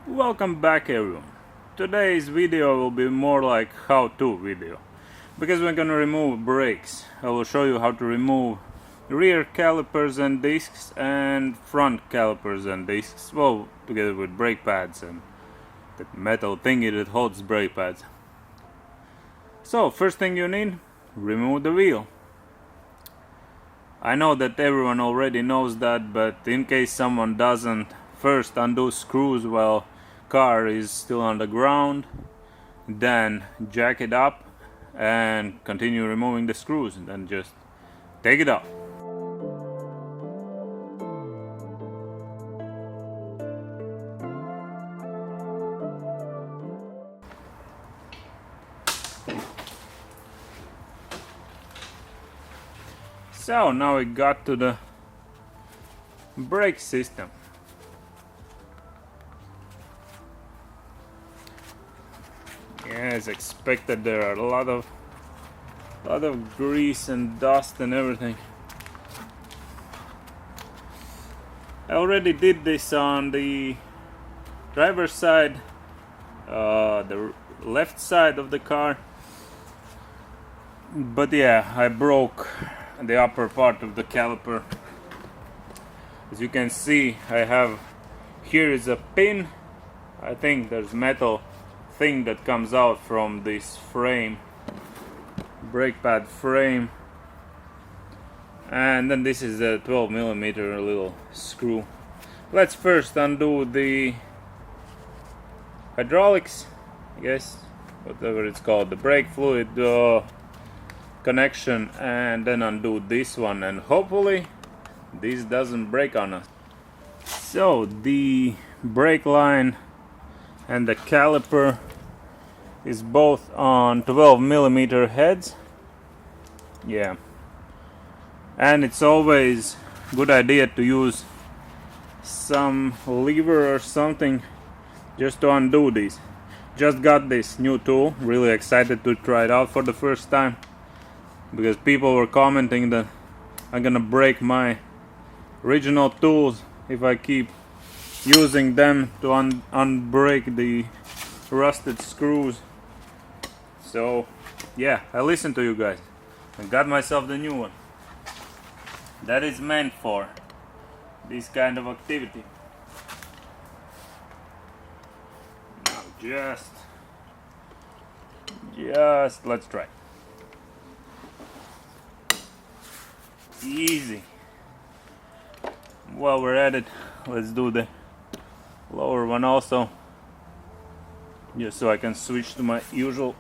Welcome back everyone. Today's video will be more like how-to video because we're gonna remove brakes. I will show you how to remove rear calipers and discs and front calipers and discs, well, together with brake pads and the metal thingy that holds brake pads. So first thing you need, remove the wheel. I know that everyone already knows that, but in case someone doesn't, first undo screws while car is still on the ground, then jack it up and continue removing the screws, and then just take it off. So now we got to the brake system. As expected, there are a lot of grease and dust and everything. I already did this on the driver's side, the left side of the car, but yeah, I broke the upper part of the caliper. As you can see, I have here is a pin. I think there's metal thing that comes out from this frame, brake pad frame, and then this is a 12mm little screw. Let's first undo the hydraulics, I guess, whatever it's called, the brake fluid connection, and then undo this one, and hopefully this doesn't break on us. So the brake line and the caliper is both on 12mm heads. Yeah, and it's always good idea to use some lever or something just to undo these. Just got this new tool, really excited to try it out for the first time, because people were commenting that I'm gonna break my original tools if I keep using them to unbreak the rusted screws. So yeah, I listened to you guys and got myself the new one that is meant for this kind of activity. Now just let's try. Easy. While we're at it, let's do the lower one also, just so I can switch to my usual.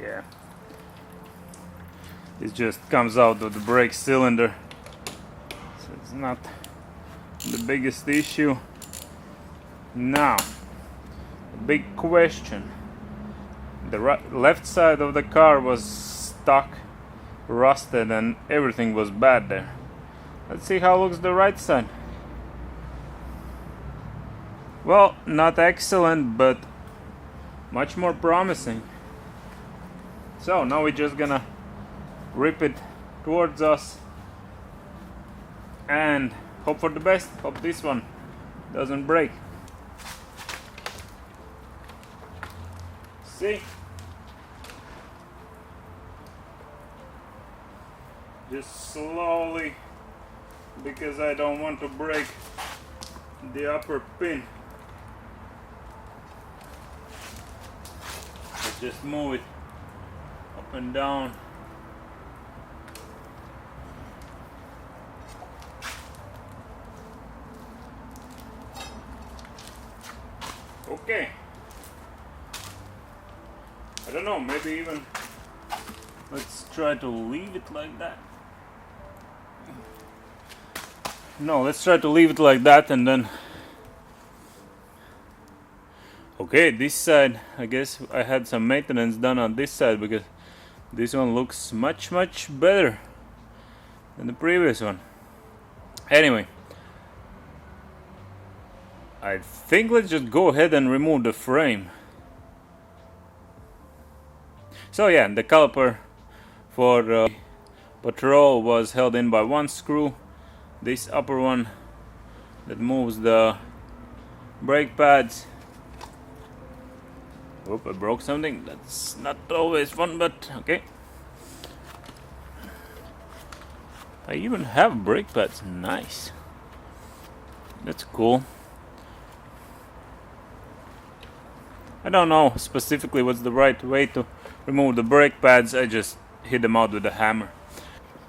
Yeah, it just comes out of the brake cylinder, so it's not the biggest issue. Now, the big question: the left side of the car was stuck, rusted, and everything was bad there. Let's see how looks the right side. Well, not excellent, but much more promising. So now we're just gonna rip it towards us and hope for the best. Hope this one doesn't break. See? Just slowly, because I don't want to break the upper pin. Let's just move it up and down. Okay. I don't know, maybe even let's try to leave it like that. No, let's try to leave it like that, and then okay, this side, I guess I had some maintenance done on this side, because this one looks much better. than the previous one. Anyway, I think let's just go ahead and remove the frame. So yeah, the caliper for Patrol was held in by one screw. This upper one that moves the brake pads. Oop, I broke something. That's not always fun, but okay. I even have brake pads. Nice. That's cool. I don't know specifically what's the right way to remove the brake pads. I just hit them out with a hammer.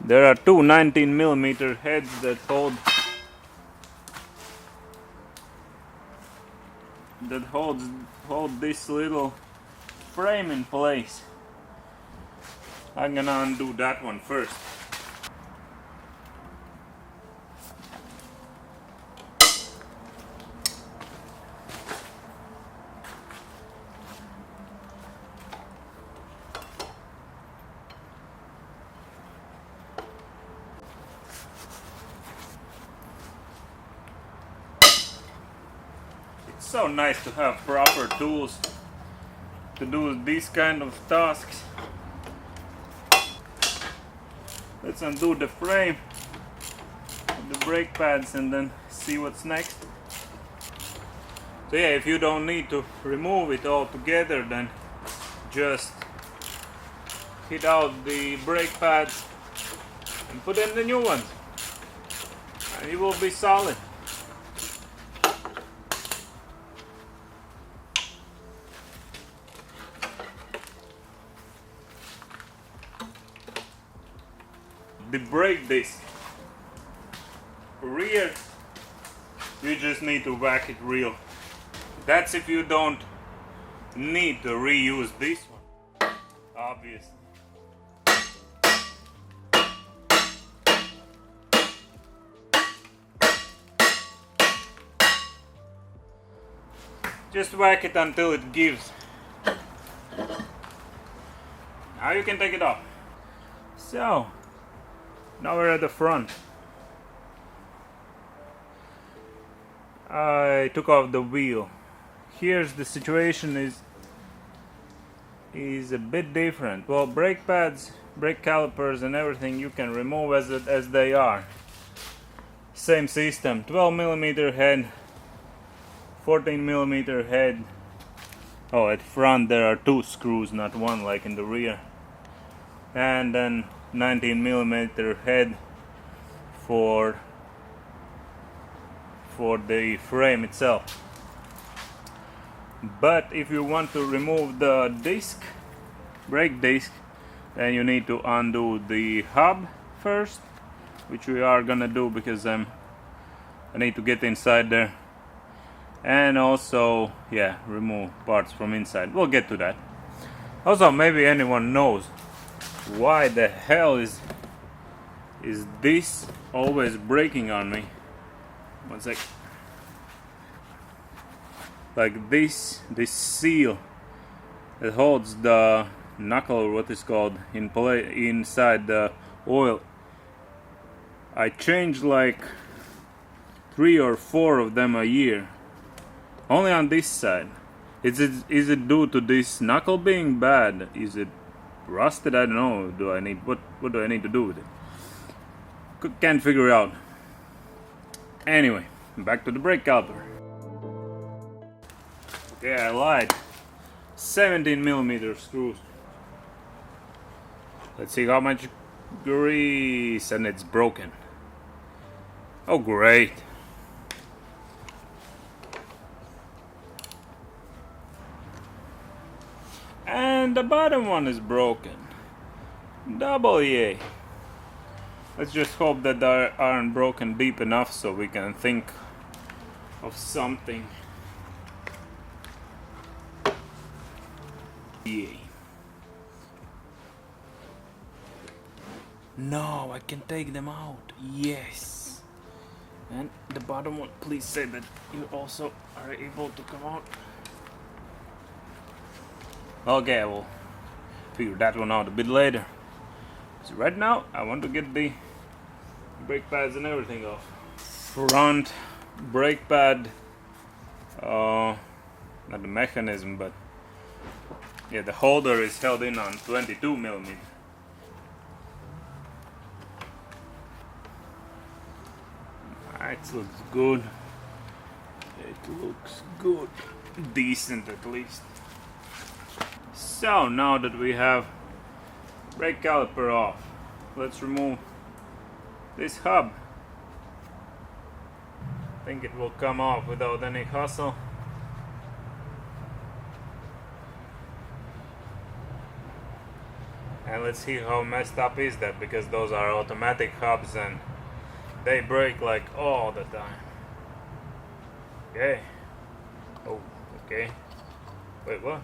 There are two 19mm heads that hold this little frame in place. I'm gonna undo that one first. It's so nice to have proper tools to do these kind of tasks. Let's undo the frame, the brake pads, and then see what's next. So yeah, if you don't need to remove it all together, then just hit out the brake pads and put in the new ones, and it will be solid. The brake disc rear, you just need to whack it real. That's if you don't need to reuse this one, obviously. Just whack it until it gives. Now you can take it off. So now we're at the front. I took off the wheel. Here's the situation is a bit different. Well, brake pads, brake calipers and everything you can remove as they are. Same system, 12mm head, 14mm head. Oh, at front there are two screws, not one like in the rear. And then 19mm head for the frame itself. But if you want to remove the disc, brake disc, then you need to undo the hub first, which we are gonna do because I need to get inside there, and also yeah, remove parts from inside. We'll get to that. Also, maybe anyone knows why the hell is this always breaking on me. One sec. Like this seal that holds the knuckle, or what is called, inside the oil. I change like 3 or 4 of them a year, only on this side. Is it due to this knuckle being bad? Is it rusted? I don't know. What do I need to do with it? Can't figure it out. Anyway, back to the brake caliper. Okay, I lied. 17mm screws. Let's see how much grease, and it's broken. Oh great. And the bottom one is broken. Double yay. Let's just hope that they aren't broken deep enough so we can think of something. Yay. No, I can take them out. Yes. And the bottom one, please say that you also are able to come out. Okay, I will figure that one out a bit later. So right now, I want to get the brake pads and everything off. Front brake pad, not the mechanism, but yeah, the holder is held in on 22mm. It looks good. It looks good. Decent at least. So now that we have brake caliper off, let's remove this hub. I think it will come off without any hassle. And let's see how messed up is that, because those are automatic hubs and they break like all the time. Okay. Oh, okay. Wait, what?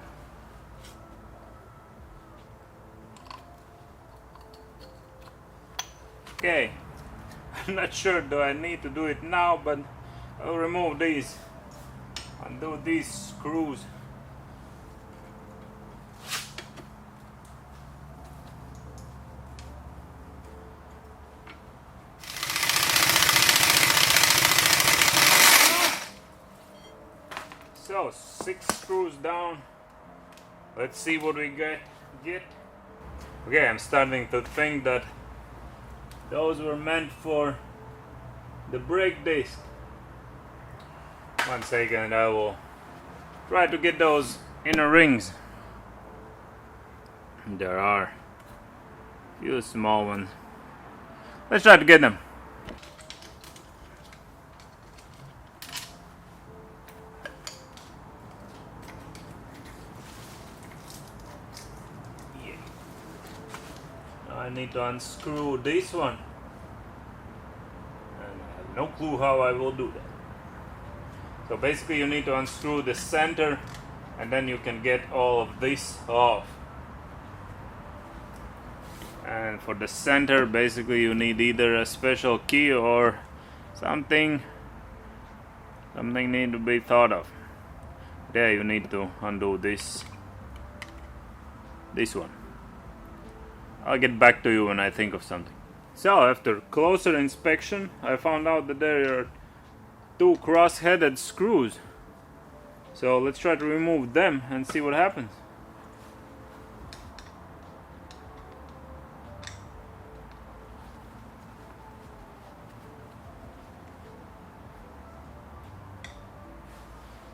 Okay. I'm not sure do I need to do it now, but I'll remove these, undo these screws. So 6 screws down. Let's see what we get. Okay, I'm starting to think that those were meant for the brake disc. 1 second, I will try to get those inner rings. There are a few small ones. Let's try to get them. I need to unscrew this one, and I have no clue how I will do that. So basically you need to unscrew the center, and then you can get all of this off. And for the center, basically you need either a special key or something need to be thought of. There you need to undo this one. I'll get back to you when I think of something. So after closer inspection, I found out that there are 2 cross-headed screws. So let's try to remove them and see what happens.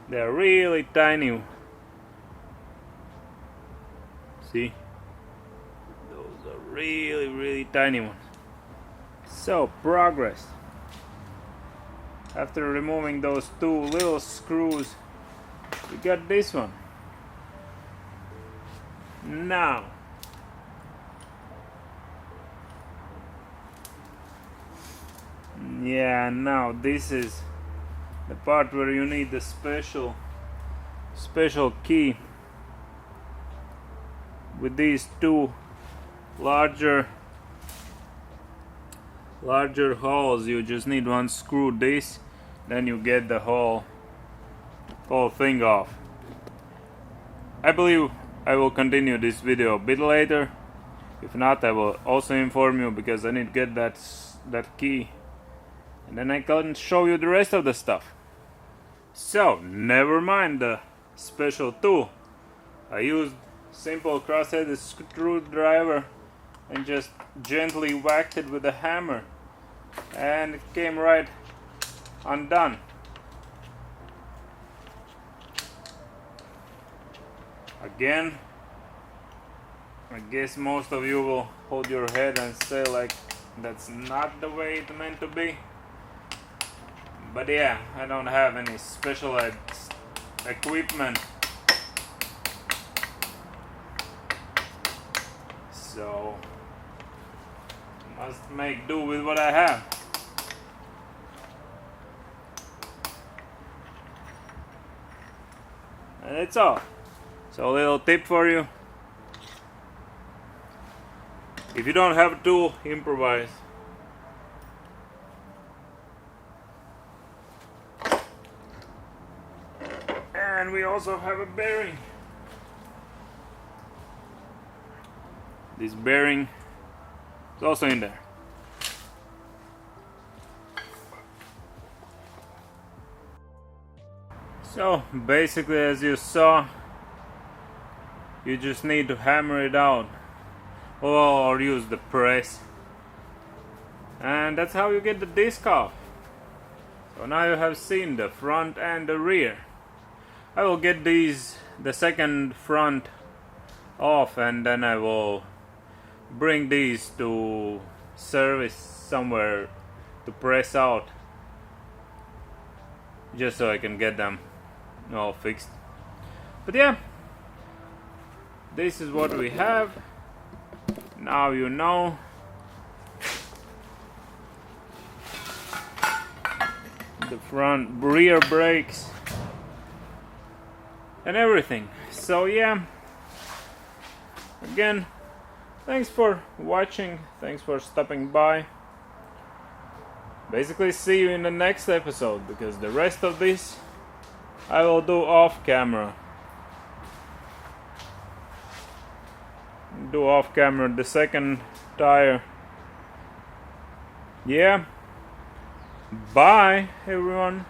They're really tiny. See? Really tiny ones. So progress. After removing those 2 little screws, we got this one. Now this is the part where you need the special key. With these 2 larger holes, you just need to unscrew this, then you get the whole thing off. I believe I will continue this video a bit later. If not, I will also inform you, because I need to get that key, and then I can show you the rest of the stuff. So never mind the special tool. I used simple cross-headed screwdriver and just gently whacked it with a hammer, and it came right undone. Again, I guess most of you will hold your head and say like, that's not the way it's meant to be. But yeah, I don't have any specialized equipment, so must make do with what I have. And that's all. So a little tip for you: if you don't have a tool, improvise. And we also have a bearing. This bearing is also in there. So basically, as you saw, you just need to hammer it out or use the press, and that's how you get the disc off. So now you have seen the front and the rear. I will get the second front off, and then I will bring these to service somewhere to press out, just so I can get them all fixed. But yeah, this is what we have. Now you know. The front rear brakes and everything. So yeah, again, thanks for watching, thanks for stopping by. Basically, see you in the next episode, because the rest of this I will do off camera. Do off camera the second tire. Yeah. Bye everyone.